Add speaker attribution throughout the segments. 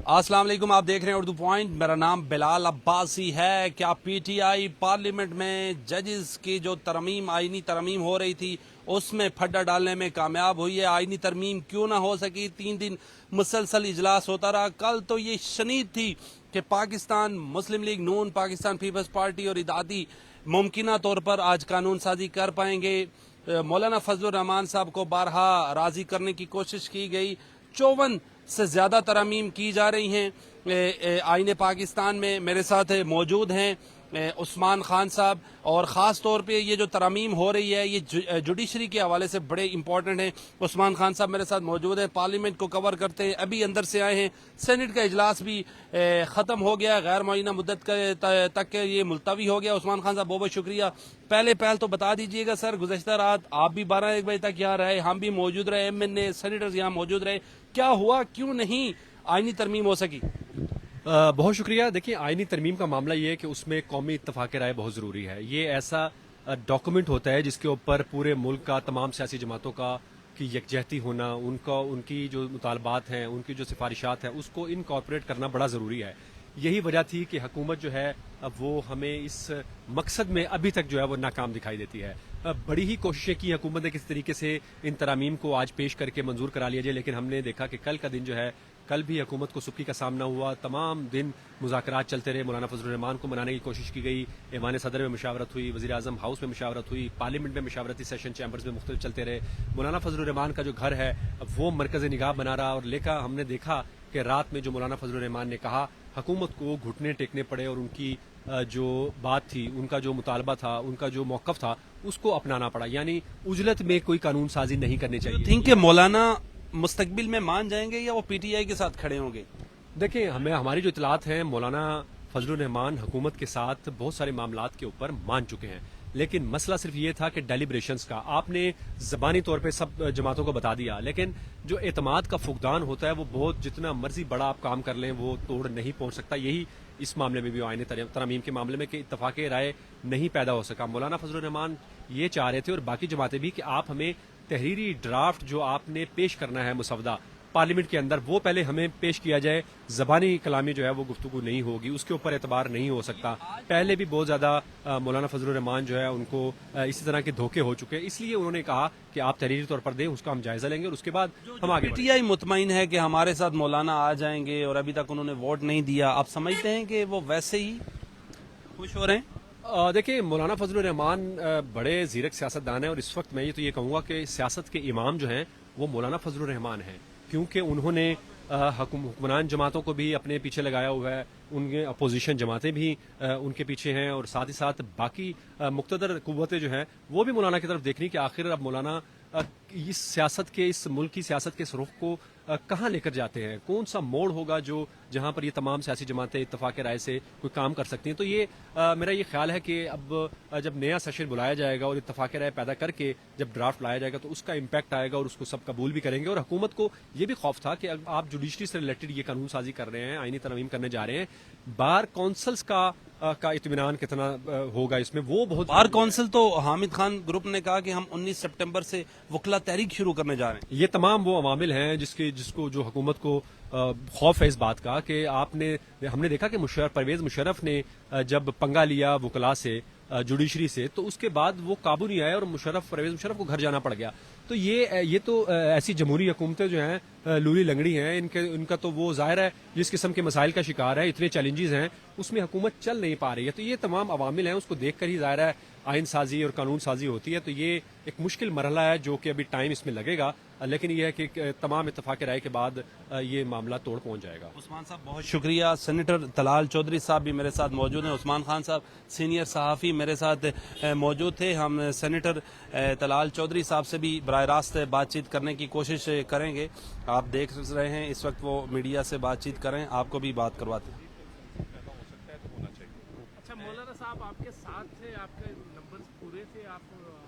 Speaker 1: अस्सलाम वालेकुम, आप देख रहे हैं उर्दू पॉइंट। मेरा नाम बिलाल अब्बासी है। क्या पीटीआई पार्लियामेंट में जजेस की जो तरमीम आईनी तरमीम हो रही थी उसमें फड्डा डालने में कामयाब हुई है? आईनी तरमीम क्यों ना हो सकी? 3 दिन मुसलसल इजलास होता रहा। कल तो ये शनीद थी कि पाकिस्तान मुस्लिम लीग नून, पाकिस्तान पीपल्स पार्टी और इत्तेहादी मुमकिना तौर पर आज कानून साजी कर पाएंगे। मौलाना फजलुर रहमान साहब को बारहा राजी करने की कोशिश की गई। 54 से ज्यादा तरमीम की जा रही हैं आईने पाकिस्तान में। मेरे साथ मौजूद हैं उस्मान खान साहब, और ख़ास तौर पे ये जो तरमीम हो रही है ये जुडिशरी के हवाले से बड़े इंपॉर्टेंट हैं। उस्मान खान साहब मेरे साथ मौजूद हैं, पार्लियामेंट को कवर करते हैं, अभी अंदर से आए हैं। सेनेट का इजलास भी ख़त्म हो गया, गैर मुअय्यना मुद्दत तक ये मुलतवी हो गया। उस्मान खान साहब बहुत बहुत शुक्रिया। पहल तो बता दीजिएगा सर, गुज़श्ता रात आप भी 12-1 बजे तक यहाँ रहे, हम भी मौजूद रहे, MNA सेनेटर्स यहाँ मौजूद रहे। क्या हुआ, क्यों नहीं आईनी तरमीम हो सकी?
Speaker 2: बहुत शुक्रिया। देखिए, आईनी तरमीम का मामला ये है कि उसमें कौमी इत्तफाक राय बहुत ज़रूरी है। ये ऐसा डॉक्यूमेंट होता है जिसके ऊपर पूरे मुल्क का, तमाम सियासी जमातों का की यकजहती होना, उनकी जो मुतालबात हैं, उनकी जो सिफारिशात हैं, उसको इनकॉर्पोरेट करना बड़ा ज़रूरी है। यही वजह थी कि हुकूमत जो है वो हमें इस मकसद में अभी तक जो है वो नाकाम दिखाई देती है। बड़ी ही कोशिशें की हुकूमत ने किस तरीके से इन तरामीम को आज पेश करके मंजूर करा लिया जाए, लेकिन हमने देखा कि कल का दिन जो है, कल भी हुकूमत को सुक्की का सामना हुआ। तमाम दिन मुज़ाकरात चलते रहे, मौलाना फजलुर रहमान को मनाने की कोशिश की गई, ऐवान सदर में मुशावरत हुई, वज़ीर आज़म हाउस में मुशावरत हुई, पार्लियामेंट में मुशावरती सेशन चैम्बर्स में मुख्तलिफ चलते रहे। मौलाना फजलुर रहमान का जो घर है वो मरकज़ निगाह बना रहा, और लेकर हमने देखा कि रात में जो मौलाना फजलुर रहमान ने कहा, हुकूमत को घुटने टेकने पड़े और उनकी जो बात थी, उनका जो मुतालबा था, उनका जो मौक़िफ़ था, उसको अपनाना पड़ा। यानी उजलत में कोई कानून साजी नहीं करनी चाहिए।
Speaker 1: थिंक कि मौलाना मुस्तकबिल में मान जाएंगे या वो पीटीआई के साथ खड़े होंगे?
Speaker 2: देखिए, हमारी जो इतलात हैं, मौलाना फजलुर रहमान हुकूमत के साथ बहुत सारे मामलात के ऊपर मान चुके हैं, लेकिन मसला सिर्फ ये था कि डेलिब्रेशंस का आपने ज़बानी तौर पे सब जमातों को बता दिया, लेकिन जो एतमाद का फुकदान होता है वो बहुत, जितना मर्जी बड़ा आप काम कर लें, वो तोड़ नहीं पहुंच सकता। यही इस मामले में भी आईनी तरमीम के मामले में कि इत्तफाक राय नहीं पैदा हो सका। मौलाना फजलुर रहमान ये चाह रहे थे, और बाकी जमातें भी, कि आप हमें तहरीरी ड्राफ्ट जो आपने पेश करना है मुसवदा पार्लियामेंट के अंदर, वो पहले हमें पेश किया जाए। ज़बानी कलामी जो है वो गुफ्तगू नहीं होगी, उसके ऊपर एतबार नहीं हो सकता। पहले भी बहुत ज़्यादा मौलाना फजलुर रहमान जो है उनको इसी तरह के धोखे हो चुके हैं, इसलिए उन्होंने कहा कि आप तहरीरी तौर पर दें, उसका हम जायज़ा लेंगे और उसके बाद हम आगे।
Speaker 1: पीटीआई मुतमईन है कि हमारे साथ मौलाना आ जाएंगे, और अभी तक उन्होंने वोट नहीं दिया। आप समझते हैं कि वो वैसे ही खुश हो रहे हैं?
Speaker 2: देखिए, मौलाना फजलुर रहमान बड़े ज़ीरक सियासतदान हैं, और इस वक्त मैं ये कहूँगा कि सियासत के इमाम जो हैं वो मौलाना फजलुर रहमान हैं, क्योंकि उन्होंने हुक्मरान जमातों को भी अपने पीछे लगाया हुआ है, उनके अपोजिशन जमातें भी उनके पीछे हैं, और साथ ही साथ बाकी मुक़्तदर कुव्वतें जो हैं वो भी मौलाना की तरफ देख रही कि आखिर अब मौलाना इस सियासत के, इस मुल्क की सियासत के इस रुख को कहाँ लेकर जाते हैं, कौन सा मोड़ होगा जो जहाँ पर ये तमाम सियासी जमातें इत्तफाक राय से कोई काम कर सकती हैं। तो ये मेरा ये ख्याल है कि अब जब नया सेशन बुलाया जाएगा और इत्तफाक राय पैदा करके जब ड्राफ्ट लाया जाएगा तो उसका इम्पैक्ट आएगा, और उसको सब कबूल भी करेंगे। और हुकूमत को ये भी खौफ था कि आप जुडिशरी से रिलेटेड ये कानून साजी कर रहे हैं, आईनी तरमीम करने जा रहे हैं, बार काउंसिल्स का इत्मीनान कितना होगा इसमें, वो बहुत।
Speaker 1: बार काउंसिल तो हामिद खान ग्रुप ने कहा कि हम 19 सितंबर से वकला तहरीक शुरू करने जा रहे हैं।
Speaker 2: ये तमाम वो अवामिल हैं जिसको जो हुकूमत को खौफ है इस बात का कि हमने देखा कि परवेज मुशर्रफ ने जब पंगा लिया वकला से, जुडिशरी से, तो उसके बाद वो काबू नहीं आया और परवेज मुशर्रफ को घर जाना पड़ गया। तो ये तो ऐसी जमहूरी हुकूमतें जो हैं लूली लंगड़ी हैं, इनका तो वो जाहिर है जिस किस्म के मसाइल का शिकार है, इतने चैलेंजेस हैं, उसमें हुकूमत चल नहीं पा रही है। तो ये तमाम अवामिल हैं, उसको देख कर ही जाहिर है आइन साजी और कानून साजी होती है। तो ये एक मुश्किल मरहला है जो कि अभी टाइम इसमें लगेगा, लेकिन यह है कि तमाम इत्तफाक राय के बाद ये मामला तोड़ पहुंच जाएगा।
Speaker 1: उस्मान साहब बहुत शुक्रिया। सेनेटर तलाल चौधरी साहब भी मेरे साथ मौजूद हैं। उस्मान खान साहब सीनियर सहाफ़ी मेरे साथ मौजूद थे। हम सेनेटर तलाल चौधरी साहब से भी बराह रास्त बातचीत करने की कोशिश करेंगे। आप देख रहे हैं इस वक्त वो मीडिया से बातचीत करें, आपको भी बात करवाते हैं।
Speaker 3: अच्छा मौलाना साहब आपके साथ थे, आपके नंबर्स पूरे थे, आप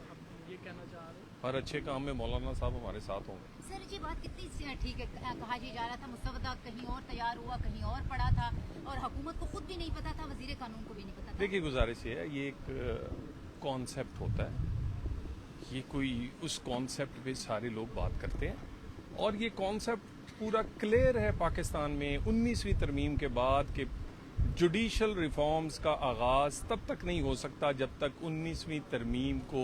Speaker 3: अब ये कहना चाह रहे हैं?
Speaker 4: हर अच्छे काम में मौलाना साहब हमारे साथ होंगे।
Speaker 5: सर जी बात कितनी ठीक है, कहा जी जा रहा था मुस्तवदा कहीं और तैयार हुआ, कहीं और पड़ा था, और हुकूमत को खुद भी नहीं पता था, वजीर कानून को भी नहीं पता था।
Speaker 4: देखिए, गुजारिश ये है, ये एक कॉन्सेप्ट होता है, ये कोई उस कॉन्सेप्ट पे सारे लोग बात करते हैं, और ये कॉन्सेप्ट पूरा क्लियर है पाकिस्तान में 19वीं तरमीम के बाद कि जुडिशल रिफॉर्म्स का आगाज़ तब तक नहीं हो सकता जब तक 19वीं तरमीम को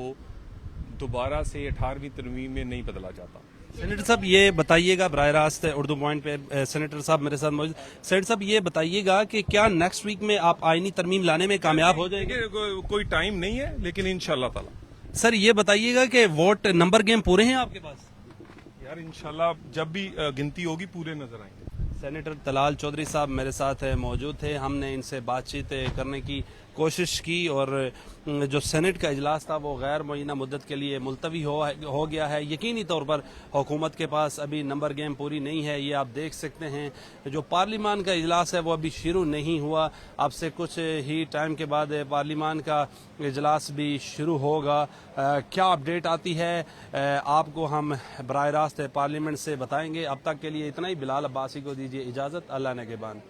Speaker 4: दोबारा से 18वीं तरमीम में नहीं बदला जाता।
Speaker 1: सेनेटर साहब ये बताइएगा, बराह रास्त उर्दू पॉइंट पे सेनेटर साहब मेरे साथ मौजूद। सेनेटर साहब ये बताइएगा कि क्या नेक्स्ट वीक में आप आईनी तरमीम लाने में कामयाब हो जाएंगे?
Speaker 4: देखिए, कोई टाइम नहीं है, लेकिन इंशाल्लाह ताला।
Speaker 1: सर ये बताइएगा कि वोट नंबर गेम पूरे हैं आपके पास?
Speaker 4: यार इंशाल्लाह जब भी गिनती होगी पूरे नजर आएंगे।
Speaker 1: सेनेटर तलाल चौधरी साहब मेरे साथ मौजूद थे। हमने इनसे बातचीत करने की कोशिश की और जो सेनेट का इजलास था वो गैर मुअय्यना मुद्दत के लिए मुलतवी हो गया है। यकीनी तौर पर हुकूमत के पास अभी नंबर गेम पूरी नहीं है, ये आप देख सकते हैं। जो पार्लिमान का इजलास है वो अभी शुरू नहीं हुआ, अब से कुछ ही टाइम के बाद पार्लिमान का इजलास भी शुरू होगा। क्या अपडेट आती है आपको हम बराह रास्त पार्लियामेंट से बताएंगे। अब तक के लिए इतना ही। बिलाल अब्बासी को दीजिए इजाज़त। अल्लाह ने के बान।